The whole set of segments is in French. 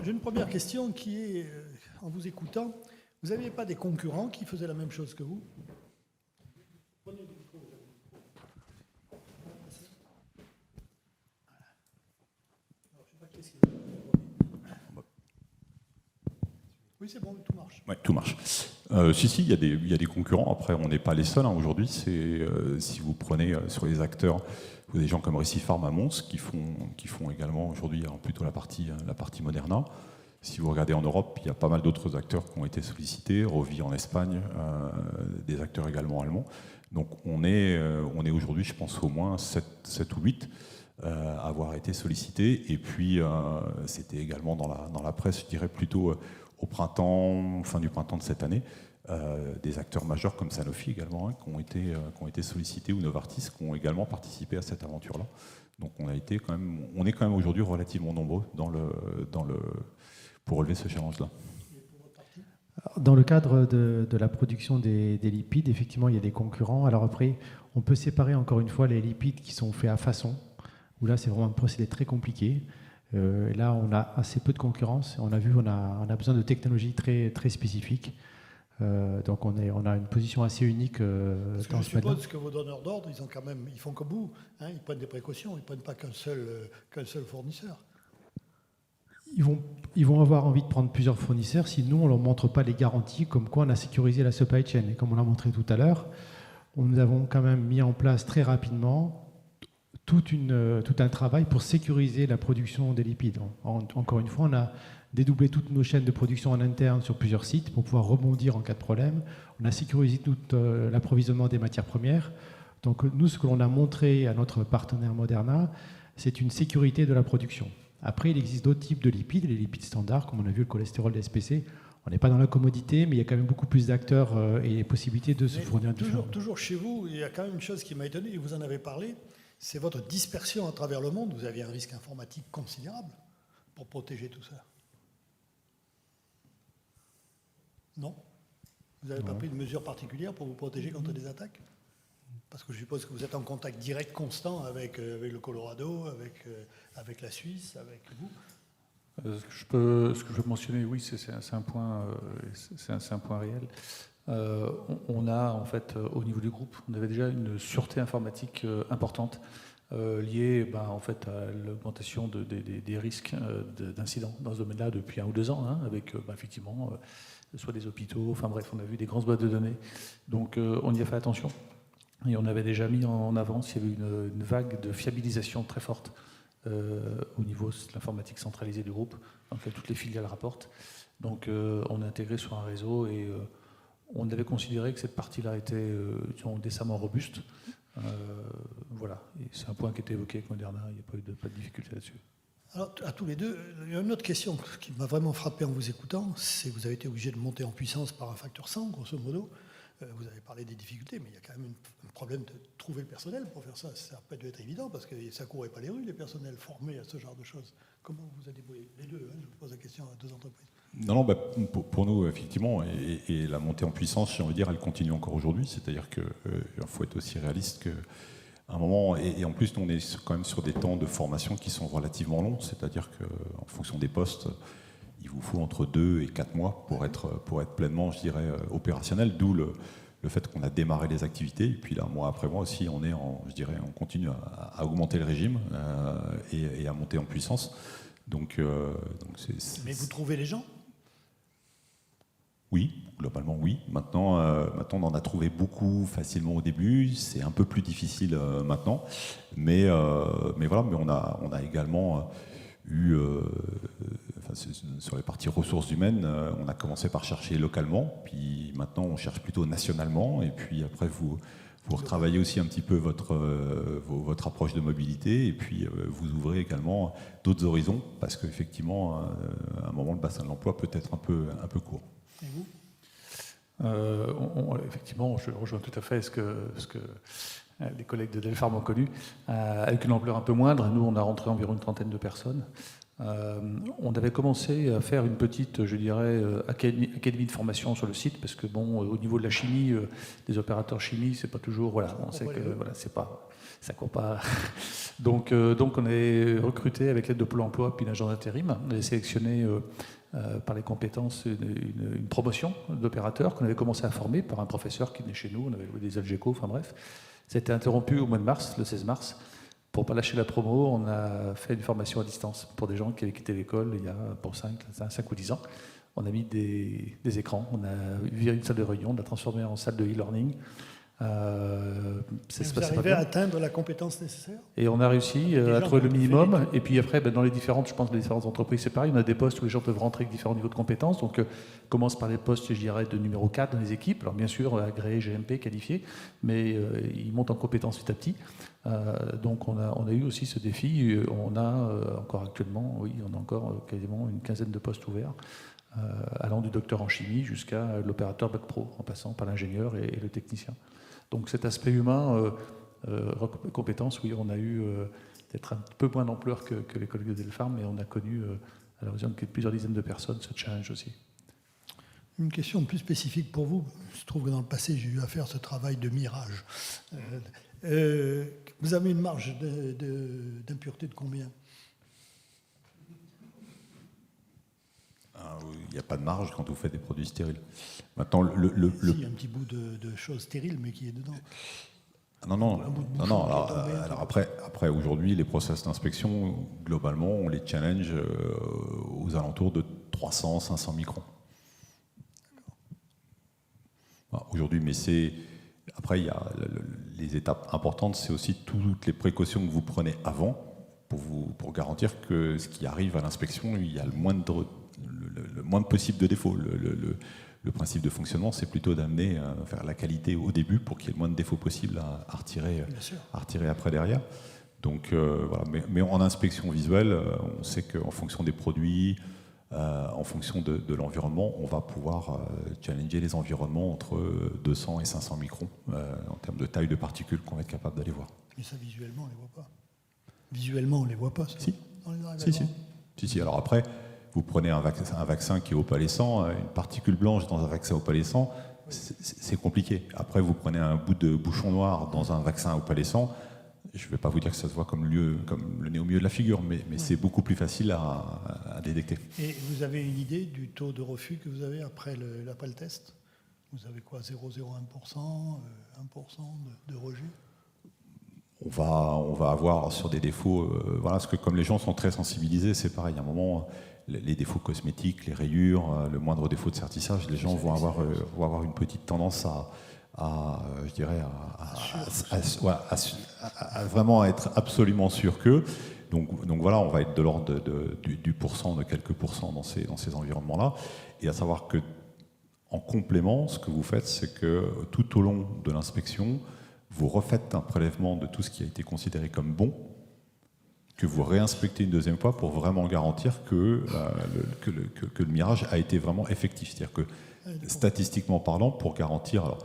j'ai une première question qui est, en vous écoutant, vous n'aviez pas des concurrents qui faisaient la même chose que vous? Oui, c'est bon, tout marche. Oui, tout marche. Si, il y a des concurrents. Après, on n'est pas les seuls. Aujourd'hui, si vous prenez sur les acteurs, vous avez des gens comme Recipharm à Mons qui font également aujourd'hui plutôt la partie Moderna. Si vous regardez en Europe, il y a pas mal d'autres acteurs qui ont été sollicités. Rovi en Espagne, des acteurs également allemands. Donc on est aujourd'hui, je pense, au moins 7 ou 8 à avoir été sollicités. Et puis, c'était également dans la presse, je dirais plutôt au printemps, fin du printemps de cette année, des acteurs majeurs comme Sanofi également, qui ont été sollicités, ou Novartis, qui ont également participé à cette aventure-là. Donc on est quand même aujourd'hui relativement nombreux pour relever ce challenge-là. Dans le cadre de la production des lipides, effectivement, il y a des concurrents. Alors après, on peut séparer encore une fois les lipides qui sont faits à façon, où là, c'est vraiment un procédé très compliqué. Là, on a assez peu de concurrence. On a besoin de technologies très, très spécifiques. Donc, on a une position assez unique dans ce domaine. Je suppose que vos donneurs d'ordre, ils font comme vous. Hein, ils prennent des précautions. Ils ne prennent pas qu'un seul fournisseur. Ils vont avoir envie de prendre plusieurs fournisseurs si nous, on ne leur montre pas les garanties comme quoi on a sécurisé la supply chain. Et comme on l'a montré tout à l'heure, nous avons quand même mis en place très rapidement tout un travail pour sécuriser la production des lipides. Encore une fois, on a dédoublé toutes nos chaînes de production en interne sur plusieurs sites pour pouvoir rebondir en cas de problème. On a sécurisé tout l'approvisionnement des matières premières. Donc nous, ce que l'on a montré à notre partenaire Moderna, c'est une sécurité de la production. Après, il existe d'autres types de lipides, les lipides standards, comme on a vu le cholestérol d'SPC. On n'est pas dans la commodité, mais il y a quand même beaucoup plus d'acteurs et possibilités de se fournir différents. Toujours chez vous, il y a quand même une chose qui m'a étonné, et vous en avez parlé, c'est votre dispersion à travers le monde. Vous aviez un risque informatique considérable pour protéger tout ça. Non? Vous n'avez pas pris de mesures particulières pour vous protéger contre des attaques? Parce que je suppose que vous êtes en contact direct constant avec le Colorado, avec la Suisse, avec vous. Ce que je peux mentionner, oui, c'est un point réel. On a en fait au niveau du groupe, on avait déjà une sûreté informatique importante liée en fait à l'augmentation des risques d'incidents dans ce domaine-là depuis 1 ou 2 ans, hein, avec effectivement soit des hôpitaux, enfin bref, on a vu des grosses boîtes de données. Donc on y a fait attention. Et on avait déjà mis en avance, il y avait une vague de fiabilisation très forte au niveau de l'informatique centralisée du groupe, dans lequel toutes les filiales rapportent. Donc on a intégré sur un réseau et on avait considéré que cette partie-là était décemment robuste. Voilà, et c'est un point qui était évoqué avec Moderna, il n'y a pas eu pas de difficulté là-dessus. Alors, à tous les deux, il y a une autre question qui m'a vraiment frappé en vous écoutant, c'est que vous avez été obligé de monter en puissance par un facteur 100, grosso modo. Vous avez parlé des difficultés, mais il y a quand même un problème de trouver le personnel pour faire ça. Ça n'a pas dû être évident, parce que ça ne courait pas les rues, les personnels formés à ce genre de choses. Comment vous avez débrouillé? Les deux, hein, je vous pose la question à 2 entreprises. Non, pour nous, effectivement, et la montée en puissance, j'ai envie de dire, elle continue encore aujourd'hui. C'est-à-dire qu'il faut être aussi réaliste qu'à un moment, et en plus, nous, on est quand même sur des temps de formation qui sont relativement longs. C'est-à-dire qu'en fonction des postes, il vous faut entre 2 et 4 mois pour être pleinement, je dirais, opérationnel, d'où le fait qu'on a démarré les activités. Et puis là, mois après mois aussi, on continue à augmenter le régime et à monter en puissance. Donc Mais vous trouvez les gens? Oui, globalement oui. Maintenant, on en a trouvé beaucoup facilement au début. C'est un peu plus difficile maintenant. Mais voilà, mais on a également sur les parties ressources humaines, on a commencé par chercher localement, puis maintenant on cherche plutôt nationalement, et puis après vous retravaillez aussi un petit peu votre approche de mobilité, et puis vous ouvrez également d'autres horizons, parce qu'effectivement, à un moment, le bassin de l'emploi peut être un peu court. Et vous? Effectivement, je rejoins tout à fait ce que les collègues de Delpharm ont connu, avec une ampleur un peu moindre. Nous, on a rentré environ une 30aine de personnes. On avait commencé à faire une petite, je dirais, académie de formation sur le site, parce que bon, au niveau de la chimie, des opérateurs chimie, c'est pas toujours, voilà, on sait que voilà, c'est pas, ça court pas. Donc on avait recruté avec l'aide de Pôle Emploi puis une agence d'intérim. On avait sélectionné par les compétences une promotion d'opérateurs qu'on avait commencé à former par un professeur qui venait chez nous. On avait des Algeco, enfin bref. Ça a été interrompu au mois de mars, le 16 mars. Pour ne pas lâcher la promo, on a fait une formation à distance pour des gens qui avaient quitté l'école il y a pour 5 ou 10 ans. On a mis des écrans, on a viré une salle de réunion, on l'a transformée en salle de e-learning. Vous arrivez à atteindre la compétence nécessaire? Et on a réussi à trouver le minimum. Et puis après, dans les différentes, je pense, les différentes entreprises, c'est pareil. On a des postes où les gens peuvent rentrer avec différents niveaux de compétences. Donc, on commence par les postes, je dirais, de numéro 4 dans les équipes. Alors, bien sûr, agréés, GMP, qualifiés, mais ils montent en compétences petit à petit. Donc, on a eu aussi ce défi. On a encore actuellement, oui, on a encore quasiment une quinzaine de postes ouverts, allant du docteur en chimie jusqu'à l'opérateur bac pro, en passant par l'ingénieur et le technicien. Donc cet aspect humain, compétences, oui, on a eu peut-être un peu moins d'ampleur que les collègues de Delpharm, mais on a connu à l'horizon de plusieurs dizaines de personnes ce challenge aussi. Une question plus spécifique pour vous. Je trouve que dans le passé, j'ai eu à faire ce travail de mirage. Vous avez une marge d'impureté de combien? Il n'y a pas de marge quand vous faites des produits stériles. Maintenant, il y a un petit bout de choses stériles, mais qui est dedans. Non. Alors après, aujourd'hui, les process d'inspection, globalement, on les challenge aux alentours de 300-500 microns. Aujourd'hui, mais c'est... Après, il y a les étapes importantes, c'est aussi toutes les précautions que vous prenez avant pour garantir que ce qui arrive à l'inspection, il y a le moindre possible de défauts. Le principe de fonctionnement, c'est plutôt d'amener à faire la qualité au début pour qu'il y ait le moins de défauts possible à retirer après derrière. Donc voilà. Mais en inspection visuelle, on sait qu'en fonction des produits, en fonction de l'environnement, on va pouvoir challenger les environnements entre 200 et 500 microns en termes de taille de particules qu'on va être capable d'aller voir. Mais ça, visuellement, on ne les voit pas. Visuellement, on ne les voit pas. Ça. Si. Alors après, vous prenez un vaccin qui est opalescent, une particule blanche dans un vaccin opalescent, c'est compliqué. Après, vous prenez un bout de bouchon noir dans un vaccin opalescent, je ne vais pas vous dire que ça se voit comme le nez au milieu de la figure, mais c'est beaucoup plus facile à détecter. Et vous avez une idée du taux de refus que vous avez après le test? Vous avez quoi, 0,01%, 1% de rejet? On va avoir sur des défauts, voilà, parce que comme les gens sont très sensibilisés, c'est pareil, à un moment, les défauts cosmétiques, les rayures, le moindre défaut de sertissage, les gens vont avoir une petite tendance à vraiment être absolument sûr qu'eux. Donc voilà, on va être de l'ordre du pourcent, de quelques pourcents dans ces environnements-là. Et à savoir que, en complément, ce que vous faites, c'est que tout au long de l'inspection, vous refaites un prélèvement de tout ce qui a été considéré comme bon, que vous réinspectez une deuxième fois pour vraiment garantir que le mirage a été vraiment effectif. C'est-à-dire que, statistiquement parlant, pour garantir...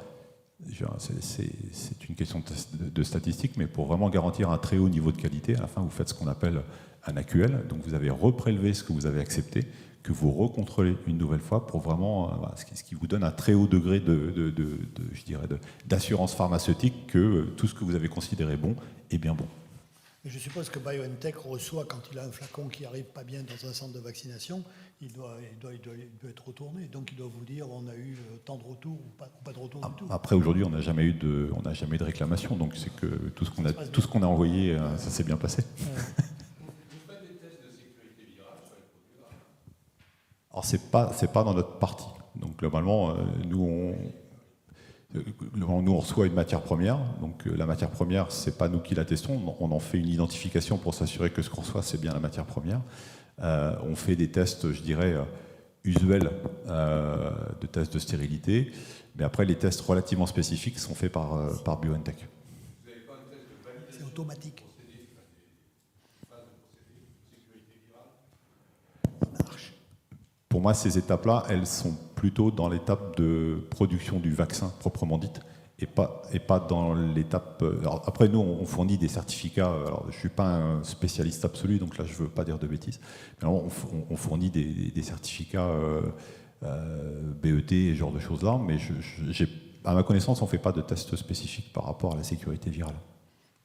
Alors, c'est une question de statistique, mais pour vraiment garantir un très haut niveau de qualité, à la fin, vous faites ce qu'on appelle un AQL. Donc, vous avez reprélevé ce que vous avez accepté, que vous recontrôlez une nouvelle fois pour vraiment, ce qui vous donne un très haut degré d'assurance pharmaceutique que tout ce que vous avez considéré bon est bien bon. Mais je suppose que BioNTech reçoit, quand il a un flacon qui n'arrive pas bien dans un centre de vaccination, il doit être retourné. Donc il doit vous dire on a eu tant de retours ou pas de retour du tout. Après, aujourd'hui, on n'a jamais eu de réclamation. Donc c'est que tout ce qu'on a envoyé, ça s'est bien passé. Vous faites des tests de sécurité virale sur les produits? Alors c'est pas dans notre partie. Donc globalement, nous on reçoit une matière première, donc la matière première, c'est pas nous qui la testons, on en fait une identification pour s'assurer que ce qu'on reçoit, c'est bien la matière première. On fait des tests, je dirais, usuels de tests de stérilité, mais après les tests relativement spécifiques sont faits par BioNTech. Vous n'avez pas un test de validation? C'est automatique. Pour moi, ces étapes-là, elles sont plutôt dans l'étape de production du vaccin proprement dite, et pas dans l'étape. Alors après, nous, on fournit des certificats. Alors, je ne suis pas un spécialiste absolu, donc là, je ne veux pas dire de bêtises. Mais alors, on fournit des certificats BET et ce genre de choses-là, mais à ma connaissance, on ne fait pas de tests spécifiques par rapport à la sécurité virale.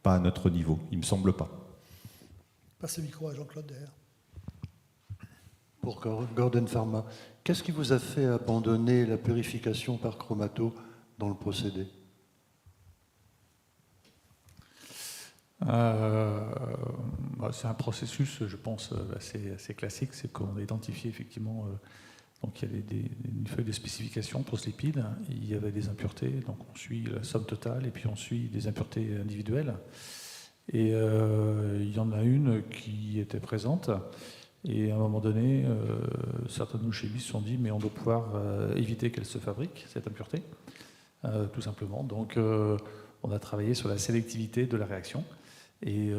Pas à notre niveau, il ne me semble pas. Passe le micro à Jean-Claude derrière. Pour Gordon Pharma, qu'est-ce qui vous a fait abandonner la purification par chromato dans le procédé? C'est un processus, je pense, assez classique. C'est qu'on a identifié effectivement, donc il y a une feuille de spécification pour ce lipide, il y avait des impuretés, donc on suit la somme totale et puis on suit des impuretés individuelles. Et il y en a une qui était présente. Et à un moment donné, certains de nos chimistes se sont dit mais on doit pouvoir éviter qu'elle se fabrique, cette impureté, tout simplement. Donc on a travaillé sur la sélectivité de la réaction. Et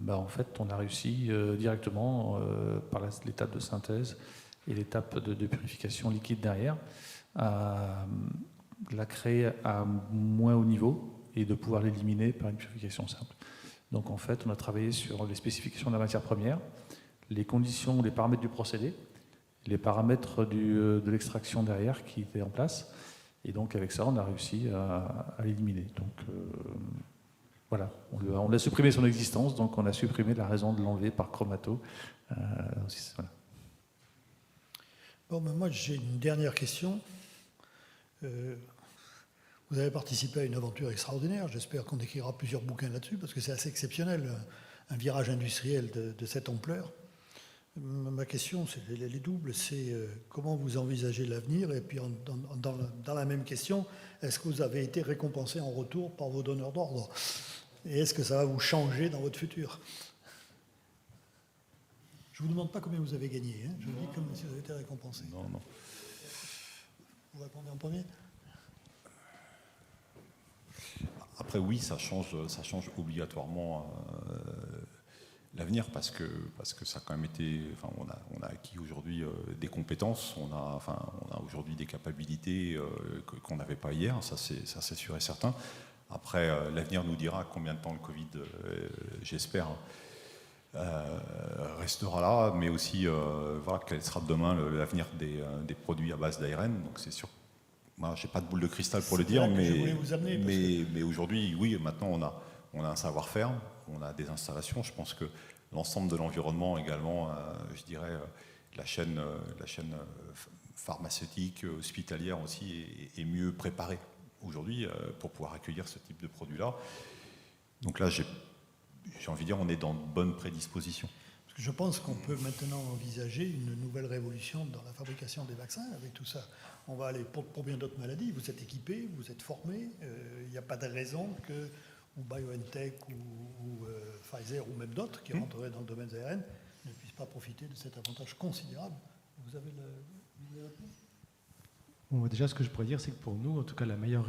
en fait, on a réussi directement par l'étape de synthèse et l'étape de purification liquide derrière à la créer à moins haut niveau et de pouvoir l'éliminer par une purification simple. Donc en fait, on a travaillé sur les spécifications de la matière première, les conditions, les paramètres du procédé, les paramètres de l'extraction derrière qui étaient en place. Et donc avec ça, on a réussi à l'éliminer. Donc voilà, on a supprimé son existence, donc on a supprimé la raison de l'enlever par chromato. Voilà. Bon, moi j'ai une dernière question. Vous avez participé à une aventure extraordinaire. J'espère qu'on écrira plusieurs bouquins là-dessus, parce que c'est assez exceptionnel, un virage industriel de cette ampleur. Ma question, elle est double. C'est comment vous envisagez l'avenir? Et puis, dans la même question, est-ce que vous avez été récompensé en retour par vos donneurs d'ordre? Et est-ce que ça va vous changer dans votre futur? Je ne vous demande pas combien vous avez gagné. Hein. Je vous dis comme si vous avez été récompensé. Non. Vous répondez en premier? Après, oui, ça change obligatoirement l'avenir parce que ça a quand même été. Enfin, on a acquis aujourd'hui des compétences, on a aujourd'hui des capacités qu'on n'avait pas hier. Ça, c'est sûr et certain. Après, l'avenir nous dira combien de temps le Covid, j'espère, restera là, mais aussi quel sera demain l'avenir des produits à base d'ARN. Donc, c'est sûr. Moi, je n'ai pas de boule de cristal pour le dire, mais aujourd'hui, oui, maintenant on a un savoir-faire, on a des installations. Je pense que l'ensemble de l'environnement également, je dirais, la chaîne pharmaceutique, hospitalière aussi est mieux préparée aujourd'hui pour pouvoir accueillir ce type de produit-là. Donc là, j'ai envie de dire, on est dans de bonnes prédispositions. Parce que je pense qu'on peut maintenant envisager une nouvelle révolution dans la fabrication des vaccins avec tout ça. On va aller pour bien d'autres maladies. Vous êtes équipés, vous êtes formés. Il n'y a pas de raison que ou BioNTech ou Pfizer ou même d'autres qui rentreraient dans le domaine des ARN ne puissent pas profiter de cet avantage considérable. Vous avez le... Bon, déjà, ce que je pourrais dire, c'est que pour nous, en tout cas, la meilleure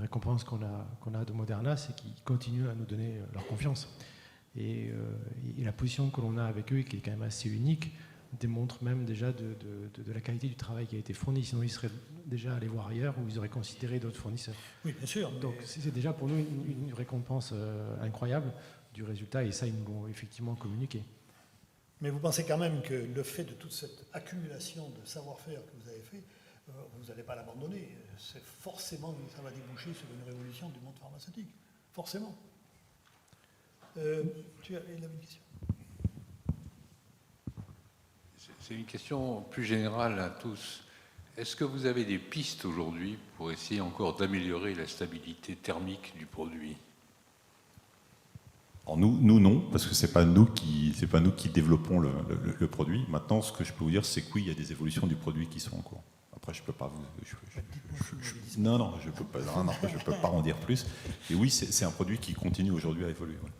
récompense qu'on a de Moderna, c'est qu'ils continuent à nous donner leur confiance. Et la position que l'on a avec eux, qui est quand même assez unique, démontre même déjà de la qualité du travail qui a été fourni. Sinon, ils seraient déjà allés voir ailleurs ou ils auraient considéré d'autres fournisseurs. Oui, bien sûr. Donc, c'est déjà pour nous une récompense incroyable du résultat, et ça, ils nous l'ont effectivement communiqué. Mais vous pensez quand même que le fait de toute cette accumulation de savoir-faire que vous avez fait, vous n'allez pas l'abandonner. C'est forcément, ça va déboucher sur une révolution du monde pharmaceutique. Forcément. Tu avais une question? C'est une question plus générale à tous. Est-ce que vous avez des pistes aujourd'hui pour essayer encore d'améliorer la stabilité thermique du produit? Alors nous non, parce que c'est pas nous qui développons le produit. Maintenant, ce que je peux vous dire, c'est que oui, il y a des évolutions du produit qui sont en cours. Après, je peux pas vous. Je peux pas en dire plus. Et oui, c'est un produit qui continue aujourd'hui à évoluer. Ouais.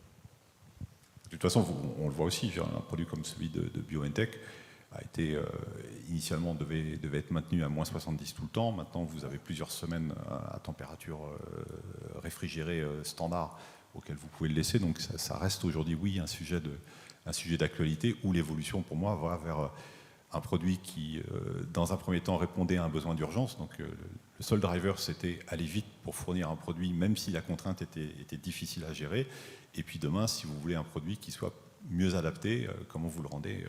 De toute façon, on le voit aussi. Un produit comme celui de BioNTech a été initialement devait être maintenu à moins 70 tout le temps. Maintenant, vous avez plusieurs semaines à température réfrigérée standard auquel vous pouvez le laisser. Donc, ça reste aujourd'hui, oui, un sujet d'actualité où l'évolution, pour moi, va un produit qui, dans un premier temps, répondait à un besoin d'urgence. Donc le seul driver, c'était aller vite pour fournir un produit, même si la contrainte était difficile à gérer. Et puis demain, si vous voulez un produit qui soit mieux adapté, comment vous le rendez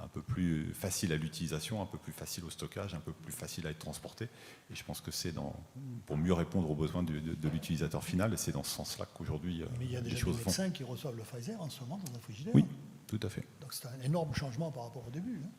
un peu plus facile à l'utilisation, un peu plus facile au stockage, un peu plus facile à être transporté. Et je pense que c'est pour mieux répondre aux besoins de l'utilisateur final, et c'est dans ce sens-là qu'aujourd'hui Mais il y a les déjà des choses font. médecins qui reçoivent le Pfizer en ce moment dans un frigidaire. Oui, tout à fait. Donc c'est un énorme changement par rapport au début. Hein.